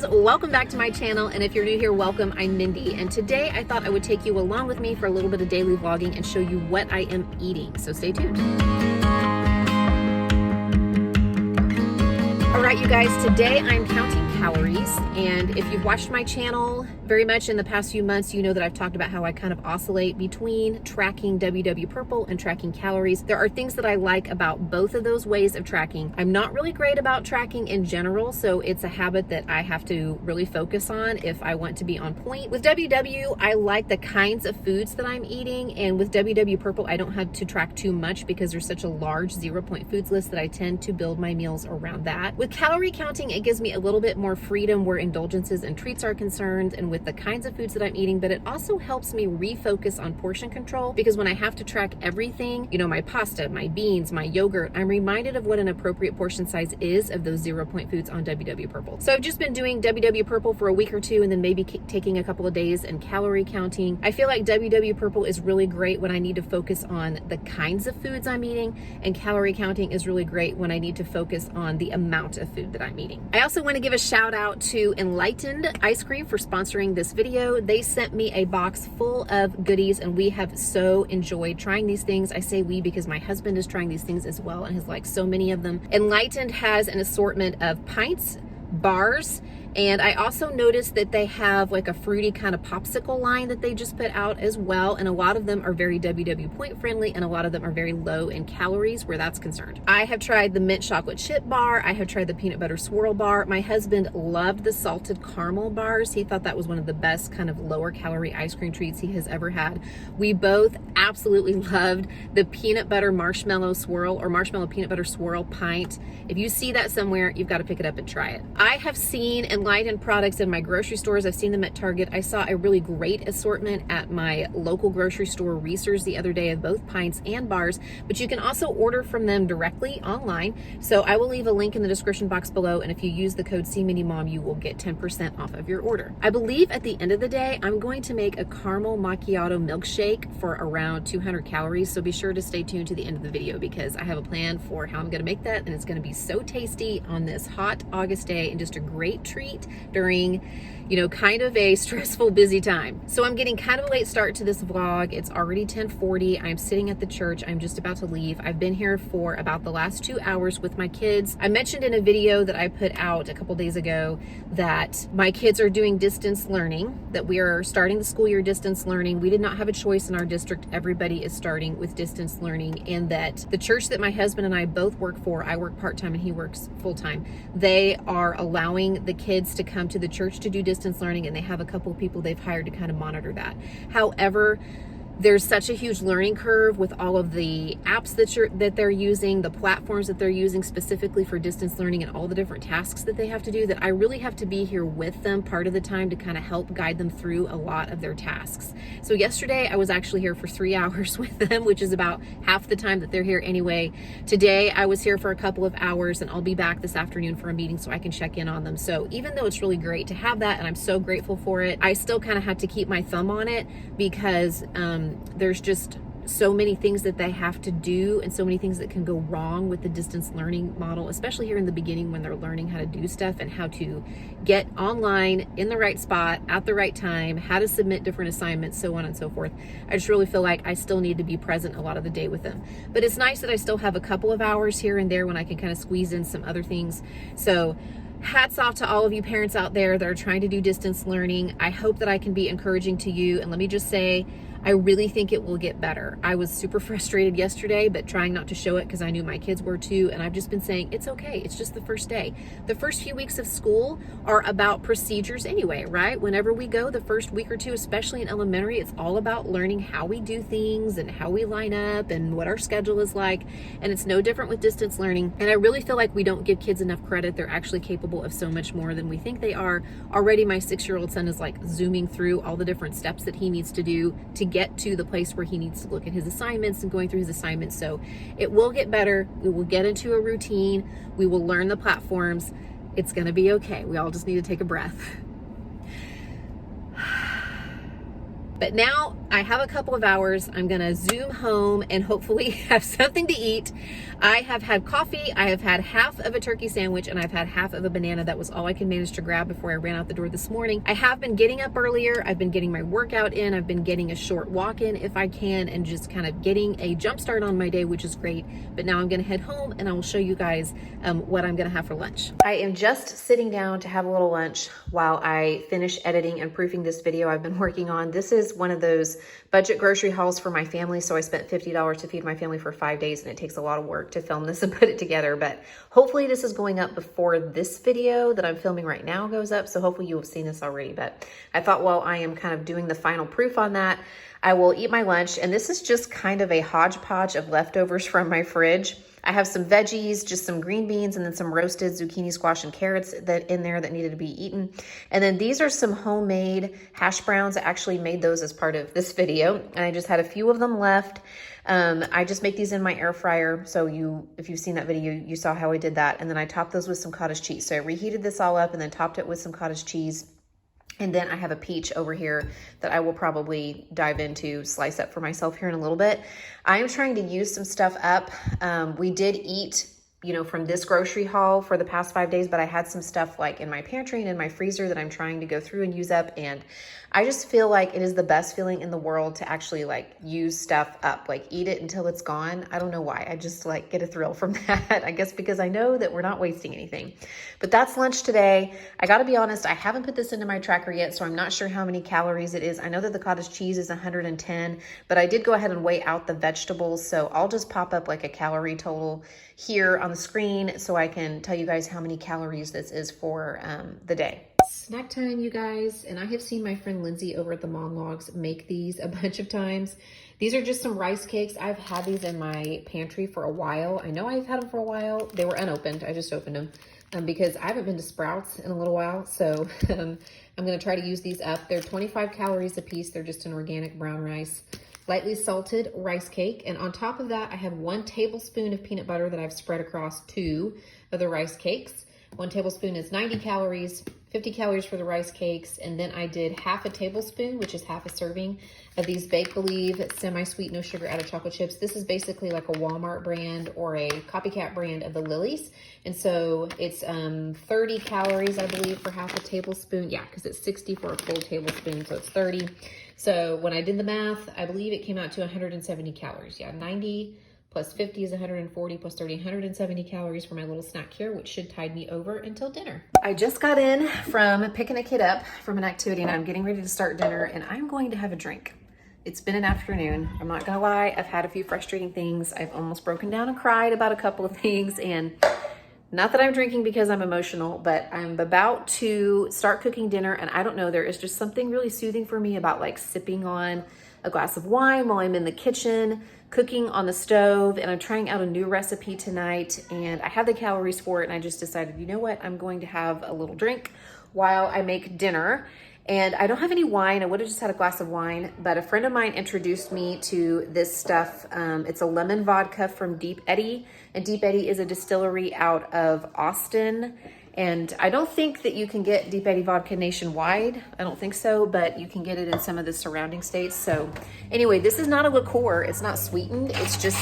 guys, welcome back to my channel, and if you're new here, welcome. I'm Mindy, and today I thought I would take you along with me for a little bit of daily vlogging and show you what I am eating, so stay tuned. Alright you guys, today I'm counting calories, and if you've watched my channel very much in the past few months, you know that I've talked about how I kind of oscillate between tracking WW Purple and tracking calories. There are things that I like about both of those ways of tracking. I'm not really great about tracking in general, so it's a habit that I have to really focus on if I want to be on point. With WW, I like the kinds of foods that I'm eating, and with WW Purple, I don't have to track too much because there's such a large 0-point foods list that I tend to build my meals around that. With calorie counting, it gives me a little bit more freedom where indulgences and treats are concerned and with the kinds of foods that I'm eating, but it also helps me refocus on portion control, because when I have to track everything, you know, my pasta, my beans, my yogurt, I'm reminded of what an appropriate portion size is of those 0-point foods on WW Purple. So I've just been doing WW Purple for a week or two and then maybe taking a couple of days and calorie counting. I feel like WW Purple is really great when I need to focus on the kinds of foods I'm eating, and calorie counting is really great when I need to focus on the amount of food that I'm eating. I also want to give a shout out to Enlightened Ice Cream for sponsoring this video. They sent me a box full of goodies and we have so enjoyed trying these things. I say we because my husband is trying these things as well and has liked so many of them. Enlightened has an assortment of pints, bars, and I also noticed that they have like a fruity kind of popsicle line that they just put out as well, and a lot of them are very WW point friendly and a lot of them are very low in calories where that's concerned. I have tried the mint chocolate chip bar, I have tried the peanut butter swirl bar. My husband loved the salted caramel bars. He thought that was one of the best kind of lower calorie ice cream treats he has ever had. We both absolutely loved the peanut butter marshmallow swirl or marshmallow peanut butter swirl pint. If you see that somewhere, you've got to pick it up and try it. I have seen Enlightened products in my grocery stores. I've seen them at Target. I saw a really great assortment at my local grocery store, Reese's, the other day of both pints and bars, but you can also order from them directly online. So I will leave a link in the description box below, and if you use the code CMindyMom, you will get 10% off of your order. I believe at the end of the day, I'm going to make a caramel macchiato milkshake for around 200 calories, so be sure to stay tuned to the end of the video because I have a plan for how I'm going to make that, and it's going to be so tasty on this hot August day and just a great treat during, you know, kind of a stressful, busy time. So I'm getting kind of a late start to this vlog. It's already 10:40. I'm sitting at the church. I'm just about to leave. I've been here for about the last 2 hours with my kids. I mentioned in a video that I put out a couple days ago that my kids are doing distance learning, that we are starting the school year distance learning. We did not have a choice in our district. Everybody is starting with distance learning, and that the church that my husband and I both work for, I work part-time and he works full-time, they are allowing the kids to come to the church to do distance learning, and they have a couple of people they've hired to kind of monitor that. However, there's such a huge learning curve with all of the apps that they're using, the platforms that they're using specifically for distance learning, and all the different tasks that they have to do, that I really have to be here with them part of the time to kind of help guide them through a lot of their tasks. So yesterday I was actually here for 3 hours with them, which is about half the time that they're here anyway. Today I was here for a couple of hours, and I'll be back this afternoon for a meeting so I can check in on them. So even though it's really great to have that and I'm so grateful for it, I still kind of had to keep my thumb on it because there's just so many things that they have to do and so many things that can go wrong with the distance learning model, especially here in the beginning when they're learning how to do stuff and how to get online in the right spot at the right time, how to submit different assignments, so on and so forth. I just really feel like I still need to be present a lot of the day with them. But it's nice that I still have a couple of hours here and there when I can kind of squeeze in some other things. So hats off to all of you parents out there that are trying to do distance learning. I hope that I can be encouraging to you, and let me just say, I really think it will get better. I was super frustrated yesterday, but trying not to show it because I knew my kids were too, and I've just been saying, it's okay, it's just the first day. The first few weeks of school are about procedures anyway, right? Whenever we go, the first week or two, especially in elementary, it's all about learning how we do things and how we line up and what our schedule is like, and it's no different with distance learning. And I really feel like we don't give kids enough credit. They're actually capable of so much more than we think they are. Already my 6-year-old son is like zooming through all the different steps that he needs to do to get to the place where he needs to look at his assignments and going through his assignments. So it will get better. We will get into a routine. We will learn the platforms. It's going to be okay. We all just need to take a breath. But now I have a couple of hours. I'm gonna zoom home and hopefully have something to eat. I have had coffee, I have had half of a turkey sandwich, and I've had half of a banana. That was all I could manage to grab before I ran out the door this morning. I have been getting up earlier. I've been getting my workout in. I've been getting a short walk in if I can, and just kind of getting a jump start on my day, which is great. But now I'm gonna head home and I will show you guys what I'm gonna have for lunch. I am just sitting down to have a little lunch while I finish editing and proofing this video I've been working on. This is one of those budget grocery hauls for my family. So I spent $50 to feed my family for 5 days, and it takes a lot of work to film this and put it together. But hopefully this is going up before this video that I'm filming right now goes up. So hopefully you have seen this already. But I thought while I am kind of doing the final proof on that, I will eat my lunch. And this is just kind of a hodgepodge of leftovers from my fridge. I have some veggies, just some green beans, and then some roasted zucchini, squash, and carrots that in there that needed to be eaten. And then these are some homemade hash browns. I actually made those as part of this video, and I just had a few of them left. I just make these in my air fryer. So if you've seen that video, you saw how I did that. And then I topped those with some cottage cheese. So I reheated this all up and then topped it with some cottage cheese. And then I have a peach over here that I will probably dive into, slice up for myself here in a little bit. I am trying to use some stuff up. We did eat, from this grocery haul for the past 5 days, but I had some stuff like in my pantry and in my freezer that I'm trying to go through and use up. And I just feel like it is the best feeling in the world to actually use stuff up, eat it until it's gone. I don't know why. I just get a thrill from that. I guess because I know that we're not wasting anything. But that's lunch today. I gotta be honest, I haven't put this into my tracker yet, so I'm not sure how many calories it is. I know that the cottage cheese is 110, but I did go ahead and weigh out the vegetables. So I'll just pop up a calorie total here on the screen so I can tell you guys how many calories this is for the day. Snack time, you guys, and I have seen my friend Lindsay over at the Mom Logs make these a bunch of times. These are just some rice cakes. I've had these in my pantry for a while. I know I've had them for a while. They were unopened. I just opened them because I haven't been to Sprouts in a little while. So I'm going to try to use these up. They're 25 calories a piece. They're just an organic brown rice, lightly salted rice cake. And on top of that, I have 1 tablespoon of peanut butter that I've spread across 2 of the rice cakes. 1 tablespoon is 90 calories, 50 calories for the rice cakes. And then I did half a tablespoon, which is half a serving of these Bake Believe semi-sweet, no sugar added chocolate chips. This is basically like a Walmart brand or a copycat brand of the Lily's. And so it's 30 calories, I believe, for half a tablespoon. Yeah, because it's 60 for a full tablespoon, so it's 30. So when I did the math, I believe it came out to 170 calories. Yeah, 90 plus 50 is 140 plus 30, 170 calories for my little snack here, which should tide me over until dinner. I just got in from picking a kid up from an activity and I'm getting ready to start dinner, and I'm going to have a drink. It's been an afternoon. I'm not gonna lie, I've had a few frustrating things. I've almost broken down and cried about a couple of things, and not that I'm drinking because I'm emotional, but I'm about to start cooking dinner, and I don't know, there is just something really soothing for me about sipping on a glass of wine while I'm in the kitchen, cooking on the stove, and I'm trying out a new recipe tonight, and I have the calories for it, and I just decided, you know what, I'm going to have a little drink while I make dinner. And I don't have any wine. I would have just had a glass of wine, but a friend of mine introduced me to this stuff. It's a lemon vodka from Deep Eddy, and Deep Eddy is a distillery out of Austin. And I don't think that you can get Deep Eddy vodka nationwide. I don't think so, but you can get it in some of the surrounding states. So anyway, this is not a liqueur. It's not sweetened. It's just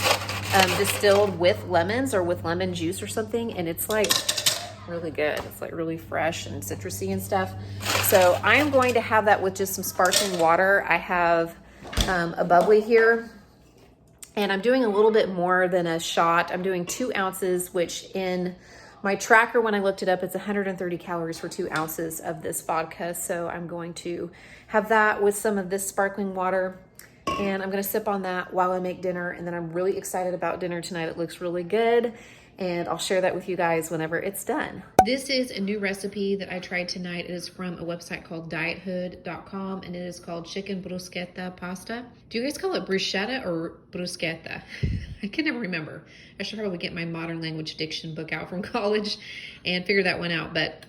distilled with lemons or with lemon juice or something. And it's really good. It's really fresh and citrusy and stuff. So I am going to have that with just some sparkling water. I have a bubbly here, and I'm doing a little bit more than a shot. I'm doing 2 ounces, which in my tracker, when I looked it up, it's 130 calories for 2 ounces of this vodka. So I'm going to have that with some of this sparkling water, and I'm going to sip on that while I make dinner. And then I'm really excited about dinner tonight. It looks really good, and I'll share that with you guys whenever it's done. This is a new recipe that I tried tonight. It is from a website called diethood.com, and it is called chicken bruschetta pasta. Do you guys call it bruschetta or bruschetta? I can never remember. I should probably get my modern language diction book out from college and figure that one out. But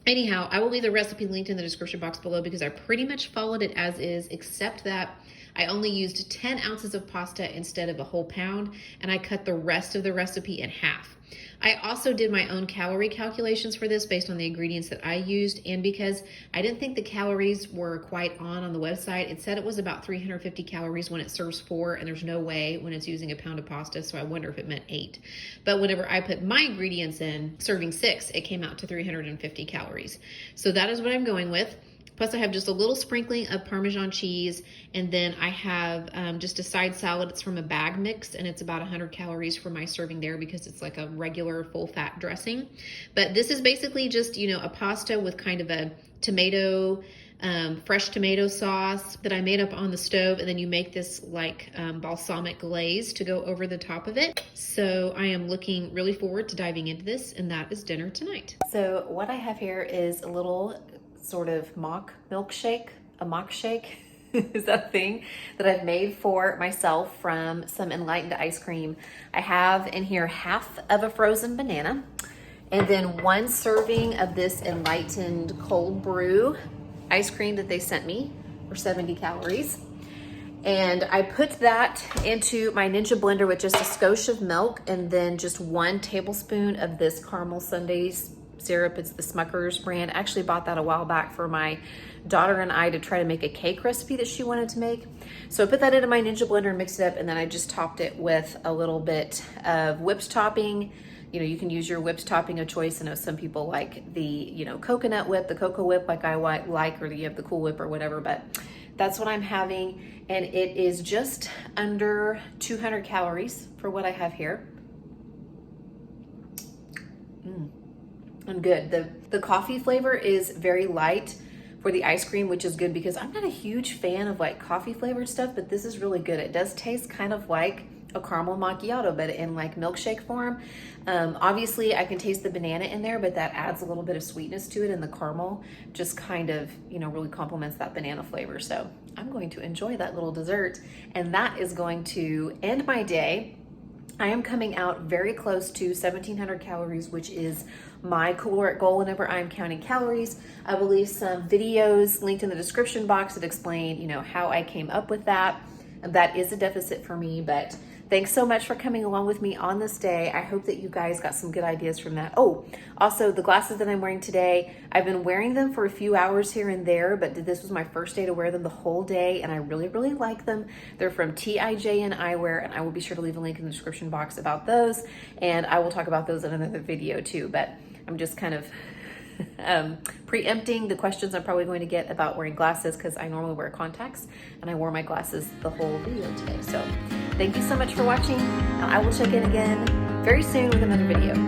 anyhow, I will leave the recipe linked in the description box below because I pretty much followed it as is, except that I only used 10 ounces of pasta instead of a whole pound, and I cut the rest of the recipe in half. I also did my own calorie calculations for this based on the ingredients that I used, and because I didn't think the calories were quite on the website, it said it was about 350 calories when it serves 4, and there's no way when it's using a pound of pasta, so I wonder if it meant 8. But whenever I put my ingredients in, serving 6, it came out to 350 calories. So that is what I'm going with. Plus I have just a little sprinkling of Parmesan cheese, and then I have just a side salad. It's from a bag mix, and it's about 100 calories for my serving there because it's like a regular full fat dressing. But this is basically just, you know, a pasta with kind of a tomato, fresh tomato sauce that I made up on the stove, and then you make this like balsamic glaze to go over the top of it. So I am looking really forward to diving into this, and that is dinner tonight. So what I have here is a little sort of mock milkshake, a mock shake is that a thing that I've made for myself from some Enlightened ice cream. I have in here half of a frozen banana, and then 1 serving of this Enlightened cold brew ice cream that they sent me for 70 calories. And I put that into my Ninja blender with just a skosh of milk, and then just 1 tablespoon of this caramel sundaes syrup. It's the Smucker's brand. I actually bought that a while back for my daughter and I to try to make a cake recipe that she wanted to make. So I put that into my Ninja blender and mixed it up, and then I just topped it with a little bit of whipped topping. You know, you can use your whipped topping of choice. I know some people like the, you know, coconut whip, the cocoa whip like I like, or you have the Cool Whip or whatever, but that's what I'm having. And it is just under 200 calories for what I have here. And good. The coffee flavor is very light for the ice cream, which is good because I'm not a huge fan of like coffee flavored stuff, but this is really good. It does taste kind of like a caramel macchiato, but in like milkshake form. Obviously I can taste the banana in there, but that adds a little bit of sweetness to it, and the caramel just kind of, you know, really complements that banana flavor. So I'm going to enjoy that little dessert, and that is going to end my day. I am coming out very close to 1,700 calories, which is my caloric goal whenever I'm counting calories. I will leave some videos linked in the description box that explain, you know, how I came up with that. That is a deficit for me, but thanks so much for coming along with me on this day. I hope that you guys got some good ideas from that. Oh, also the glasses that I'm wearing today, I've been wearing them for a few hours here and there, but this was my first day to wear them the whole day, and I really, really like them. They're from TIJN Eyewear, and I will be sure to leave a link in the description box about those, and I will talk about those in another video too, but I'm just kind of preempting the questions I'm probably going to get about wearing glasses, because I normally wear contacts, and I wore my glasses the whole video today. So thank you so much for watching, and I will check in again very soon with another video.